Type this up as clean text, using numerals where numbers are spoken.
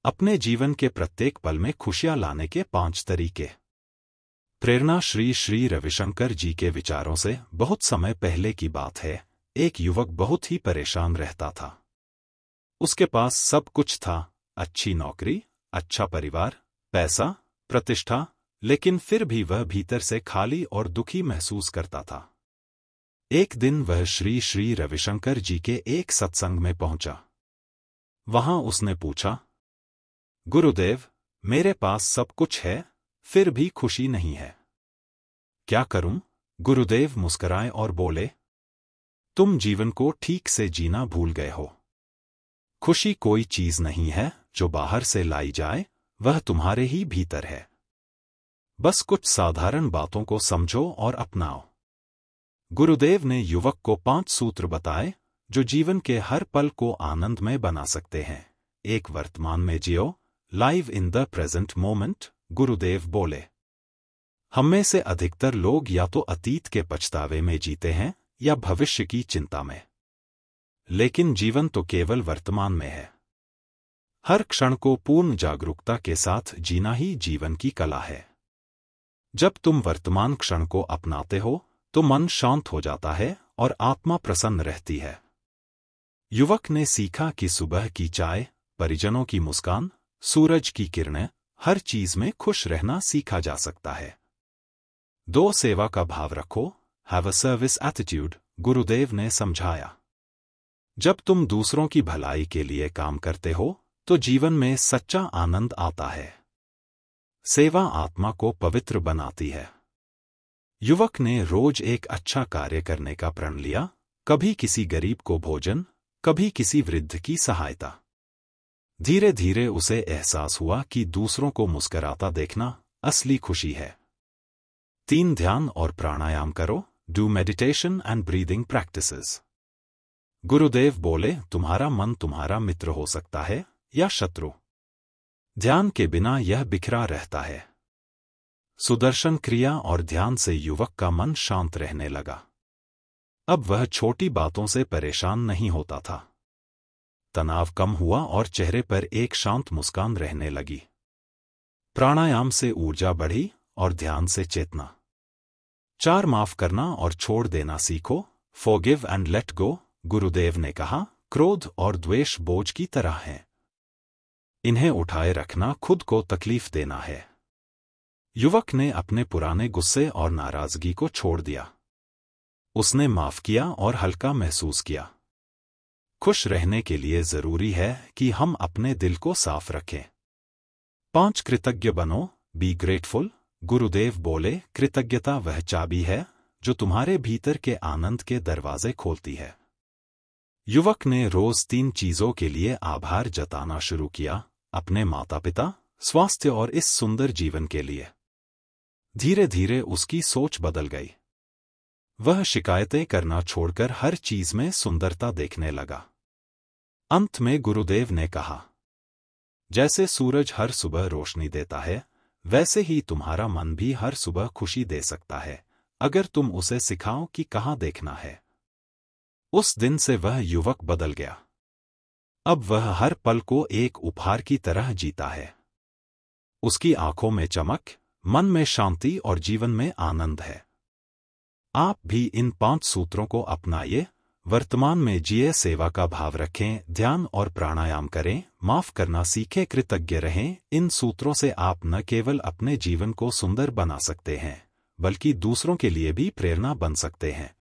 अपने जीवन के प्रत्येक पल में खुशियां लाने के 5 तरीके। प्रेरणा श्री श्री रविशंकर जी के विचारों से। बहुत समय पहले की बात है, एक युवक बहुत ही परेशान रहता था। उसके पास सब कुछ था, अच्छी नौकरी, अच्छा परिवार, पैसा, प्रतिष्ठा, लेकिन फिर भी वह भीतर से खाली और दुखी महसूस करता था। एक दिन वह श्री श्री रविशंकर जी के एक सत्संग में पहुंचा। वहां उसने पूछा, गुरुदेव, मेरे पास सब कुछ है, फिर भी खुशी नहीं है। क्या करूं? गुरुदेव मुस्कुराए और बोले, तुम जीवन को ठीक से जीना भूल गए हो। खुशी कोई चीज नहीं है जो बाहर से लाई जाए, वह तुम्हारे ही भीतर है। बस कुछ साधारण बातों को समझो और अपनाओ। गुरुदेव ने युवक को 5 सूत्र बताए जो जीवन के हर पल को आनंदमय बना सकते हैं। एक, वर्तमान में जियो, live in the present moment. Gurudev बोले, हममें से अधिकतर लोग या तो अतीत के पछतावे में जीते हैं या भविष्य की चिंता में। लेकिन जीवन तो केवल वर्तमान में है। हर क्षण को पूर्ण जागरूकता के साथ जीना ही जीवन की कला है। जब तुम वर्तमान क्षण को अपनाते हो तो मन शांत हो जाता है और आत्मा प्रसन्न रहती है। युवक ने सीखा कि सुबह की चाय, परिजनों की मुस्कान, सूरज की किरणें, हर चीज में खुश रहना सीखा जा सकता है। 2, सेवा का भाव रखो, हैव अ सर्विस एटीट्यूड। गुरुदेव ने समझाया, जब तुम दूसरों की भलाई के लिए काम करते हो तो जीवन में सच्चा आनंद आता है। सेवा आत्मा को पवित्र बनाती है। युवक ने रोज एक अच्छा कार्य करने का प्रण लिया, कभी किसी गरीब को भोजन, कभी किसी वृद्ध की सहायता। धीरे धीरे उसे एहसास हुआ कि दूसरों को मुस्कुराता देखना असली खुशी है। 3, ध्यान और प्राणायाम करो, do meditation and breathing practices. गुरुदेव बोले, तुम्हारा मन तुम्हारा मित्र हो सकता है या शत्रु। ध्यान के बिना यह बिखरा रहता है। सुदर्शन क्रिया और ध्यान से युवक का मन शांत रहने लगा। अब वह छोटी बातों से परेशान नहीं होता था। तनाव कम हुआ और चेहरे पर एक शांत मुस्कान रहने लगी। प्राणायाम से ऊर्जा बढ़ी और ध्यान से चेतना। 4, माफ करना और छोड़ देना सीखो, फॉरगिव एंड लेट गो। गुरुदेव ने कहा, क्रोध और द्वेष बोझ की तरह हैं। इन्हें उठाए रखना खुद को तकलीफ देना है। युवक ने अपने पुराने गुस्से और नाराजगी को छोड़ दिया। उसने माफ किया और हल्का महसूस किया। खुश रहने के लिए जरूरी है कि हम अपने दिल को साफ रखें। 5, कृतज्ञ बनो, बी ग्रेटफुल। गुरुदेव बोले, कृतज्ञता वह चाबी है जो तुम्हारे भीतर के आनंद के दरवाजे खोलती है। युवक ने रोज 3 चीजों के लिए आभार जताना शुरू किया, अपने माता पिता, स्वास्थ्य और इस सुंदर जीवन के लिए। धीरे धीरे उसकी सोच बदल गई। वह शिकायतें करना छोड़कर हर चीज में सुंदरता देखने लगा। अंत में गुरुदेव ने कहा, जैसे सूरज हर सुबह रोशनी देता है, वैसे ही तुम्हारा मन भी हर सुबह खुशी दे सकता है, अगर तुम उसे सिखाओ कि कहाँ देखना है। उस दिन से वह युवक बदल गया। अब वह हर पल को एक उपहार की तरह जीता है। उसकी आंखों में चमक, मन में शांति और जीवन में आनंद है। आप भी इन 5 सूत्रों को अपनाइए। वर्तमान में जिए, सेवा का भाव रखें, ध्यान और प्राणायाम करें, माफ करना सीखें, कृतज्ञ रहें। इन सूत्रों से आप न केवल अपने जीवन को सुंदर बना सकते हैं, बल्कि दूसरों के लिए भी प्रेरणा बन सकते हैं।